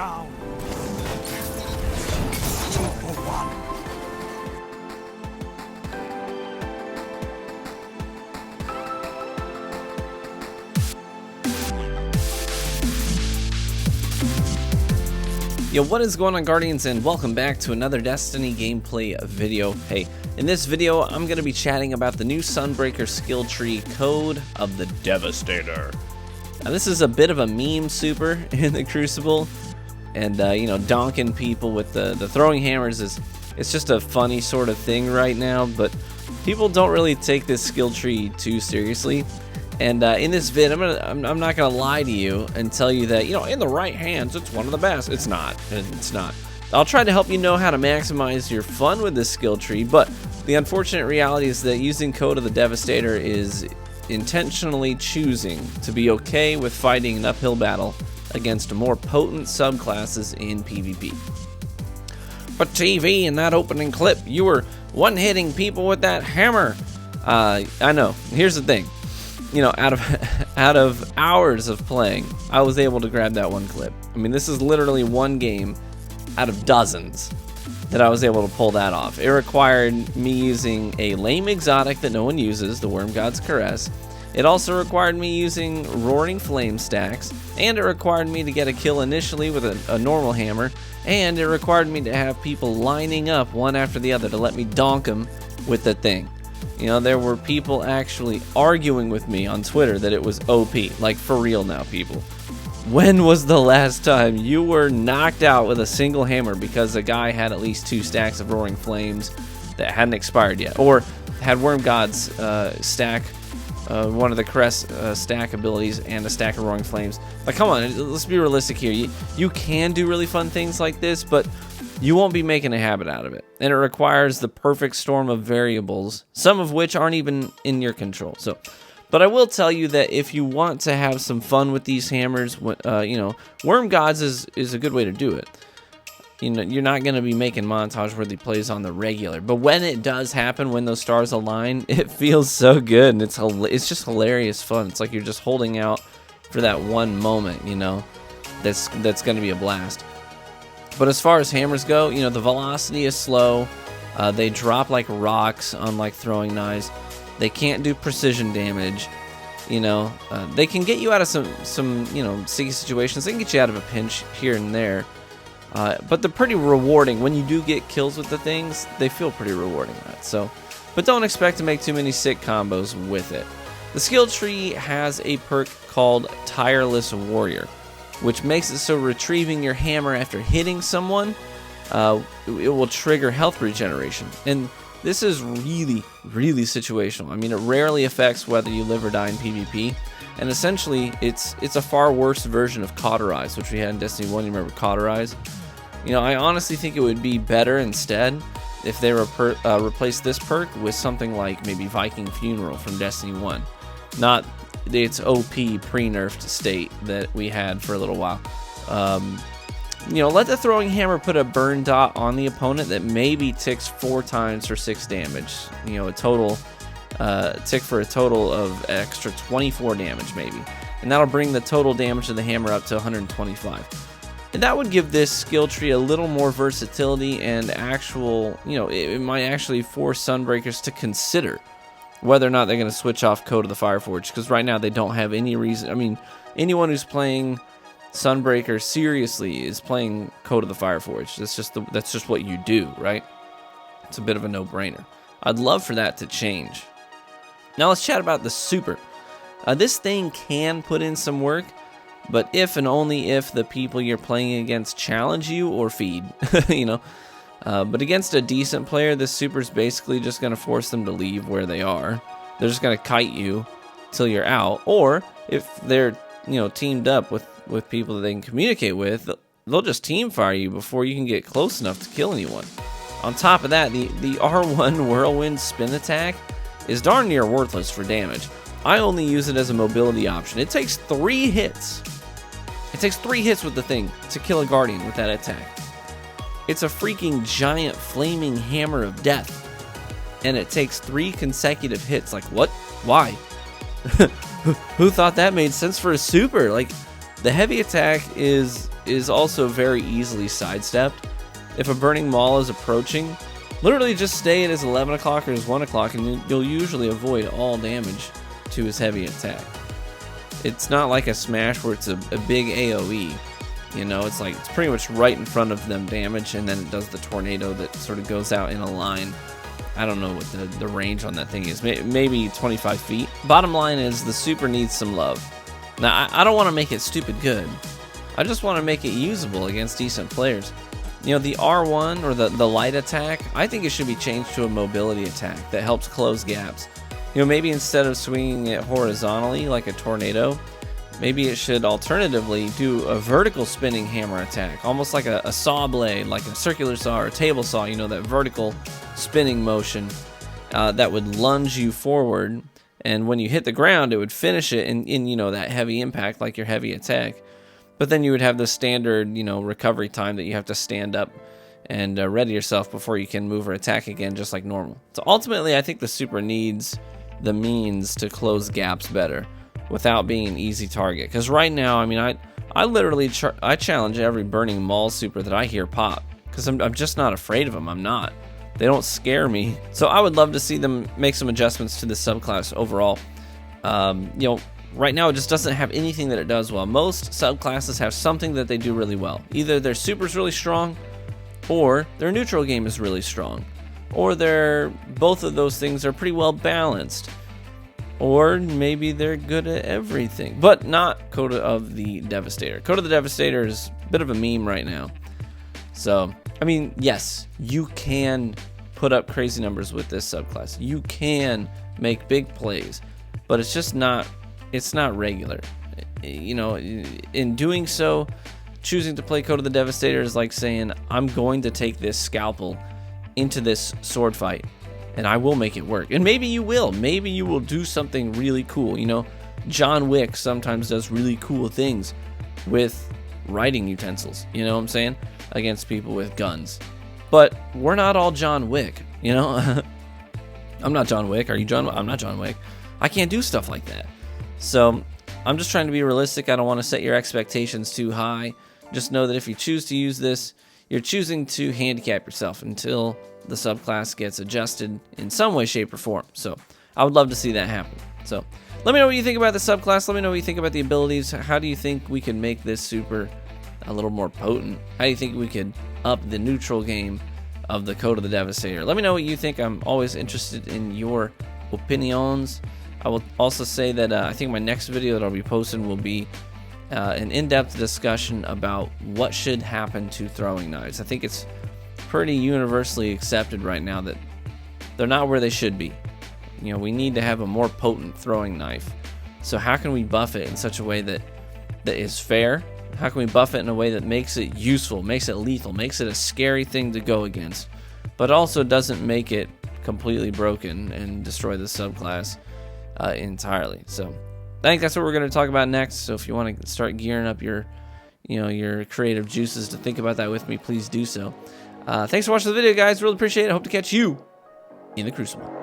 down. 2-1. Yo, what is going on, Guardians, and welcome back to another Destiny gameplay video. Hey, in this video, I'm going to be chatting about the new Sunbreaker skill tree, Code of the Devastator. Now, this is a bit of a meme super in the Crucible, and, you know, donking people with the throwing hammers it's just a funny sort of thing right now, but people don't really take this skill tree too seriously. And in this vid, I'm not gonna lie to you and tell you that, you know, in the right hands, it's one of the best. It's not. It's not. I'll try to help you know how to maximize your fun with this skill tree, but the unfortunate reality is that using Code of the Devastator is intentionally choosing to be okay with fighting an uphill battle against more potent subclasses in PvP. But TV, in that opening clip, you were one-hitting people with that hammer. I know. Here's the thing. You know, out of hours of playing, I was able to grab that one clip. I mean, this is literally one game out of dozens that I was able to pull that off. It required me using a lame exotic that no one uses, the Worm God's Caress. It also required me using Roaring Flame stacks, and it required me to get a kill initially with a normal hammer, and it required me to have people lining up one after the other to let me donk them with the thing. You know, there were people actually arguing with me on Twitter that it was OP. Like, for real now, people. When was the last time you were knocked out with a single hammer because a guy had at least 2 stacks of Roaring Flames that hadn't expired yet? Or had Worm God's stack, one of the Caress stack abilities, and a stack of Roaring Flames? Like, come on, let's be realistic here. You can do really fun things like this, but you won't be making a habit out of it. And it requires the perfect storm of variables, some of which aren't even in your control. But I will tell you that if you want to have some fun with these hammers, you know, Worm Gods is a good way to do it. You know, you're not going to be making montage-worthy plays on the regular. But when it does happen, when those stars align, it feels so good. And it's just hilarious fun. It's like you're just holding out for that one moment, you know, that's going to be a blast. But as far as hammers go, you know, the velocity is slow. They drop like rocks, unlike throwing knives. They can't do precision damage. You know, they can get you out of some you know, sticky situations. They can get you out of a pinch here and there. But they're pretty rewarding. When you do get kills with the things, they feel pretty rewarding. But don't expect to make too many sick combos with it. The skill tree has a perk called Tireless Warrior, which makes it so retrieving your hammer after hitting someone, it will trigger health regeneration. And this is really, really situational. I mean, it rarely affects whether you live or die in PvP. And essentially, it's a far worse version of Cauterize, which we had in Destiny 1. You remember Cauterize? You know, I honestly think it would be better instead if they replaced this perk with something like maybe Viking Funeral from Destiny 1. Not its OP pre-nerfed state that we had for a little while. You know, let the throwing hammer put a burn dot on the opponent that maybe ticks 4 times for 6 damage. You know, a total tick for a total of extra 24 damage maybe, and that'll bring the total damage of the hammer up to 125. And that would give this skill tree a little more versatility and actual, you know, it might actually force Sunbreakers to consider whether or not they're going to switch off Code of the Fireforge, because right now they don't have any reason. I mean, anyone who's playing Sunbreaker seriously is playing Code of the Fireforge. That's just what you do, right? It's a bit of a no-brainer. I'd love for that to change. Now let's chat about the super. This thing can put in some work, but if and only if the people you're playing against challenge you or feed, you know. But against a decent player, this super is basically just going to force them to leave where they are. They're just going to kite you till you're out. Or if they're, you know, teamed up with people that they can communicate with, they'll just team fire you before you can get close enough to kill anyone. On top of that, the R1 Whirlwind Spin attack is darn near worthless for damage. I only use it as a mobility option. It takes 3 hits. It takes 3 hits with the thing to kill a Guardian with that attack. It's a freaking giant flaming hammer of death. And it takes 3 consecutive hits. Like, what? Why? Who thought that made sense for a super? Like, the heavy attack is is also very easily sidestepped. If a Burning Maul is approaching, literally just stay at his 11 o'clock or his 1 o'clock and you'll usually avoid all damage to his heavy attack. It's not like a smash where it's a big AoE. You know, it's like it's pretty much right in front of them damage, and then it does the tornado that sort of goes out in a line. I don't know what the range on that thing is. Maybe 25 feet. Bottom line is the super needs some love. Now, I don't want to make it stupid good. I just want to make it usable against decent players. You know, the R1 or the light attack, I think it should be changed to a mobility attack that helps close gaps. You know, maybe instead of swinging it horizontally like a tornado, maybe it should alternatively do a vertical spinning hammer attack, almost like a saw blade, like a circular saw or a table saw, you know, that vertical spinning motion that would lunge you forward. And when you hit the ground, it would finish it in you know, that heavy impact like your heavy attack. But then you would have the standard, you know, recovery time that you have to stand up and ready yourself before you can move or attack again, just like normal. So ultimately, I think the super needs the means to close gaps better without being an easy target. Because right now, I mean, I literally I challenge every Burning Maul super that I hear pop, because I'm just not afraid of them. I'm not. They don't scare me. So I would love to see them make some adjustments to the subclass overall. You know, right now it just doesn't have anything that it does well. Most subclasses have something that they do really well. Either their super's really strong, or their neutral game is really strong, or both of those things are pretty well balanced. Or maybe they're good at everything, but not Coda of the Devastator. Coda of the Devastator is a bit of a meme right now. So, I mean, yes, you can put up crazy numbers with this subclass. You can make big plays, but it's just not, it's not regular. You know, in doing so, choosing to play Coda of the Devastator is like saying, I'm going to take this scalpel into this sword fight, and I will make it work. And maybe you will. Maybe you will do something really cool. You know, John Wick sometimes does really cool things with writing utensils, you know what I'm saying, against people with guns. But we're not all John Wick, you know? I'm not John Wick. Are you John? I'm not John Wick. I can't do stuff like that. So I'm just trying to be realistic. I don't want to set your expectations too high. Just know that if you choose to use this, you're choosing to handicap yourself until the subclass gets adjusted in some way, shape, or form. So I would love to see that happen. So let me know what you think about the subclass. Let me know what you think about the abilities. How do you think we can make this super a little more potent? How do you think we could up the neutral game of the Coda of the Devastator? Let me know what you think. I'm always interested in your opinions. I will also say that I think my next video that I'll be posting will be an in-depth discussion about what should happen to throwing knives. I think it's pretty universally accepted right now that they're not where they should be. You know, we need to have a more potent throwing knife. So how can we buff it in such a way that is fair? How can we buff it in a way that makes it useful, makes it lethal, makes it a scary thing to go against, but also doesn't make it completely broken and destroy the subclass entirely? So I think that's what we're going to talk about next. So if you want to start gearing up your creative juices to think about that with me, please do so. Thanks for watching the video, guys. Really appreciate it. Hope to catch you in the Crucible.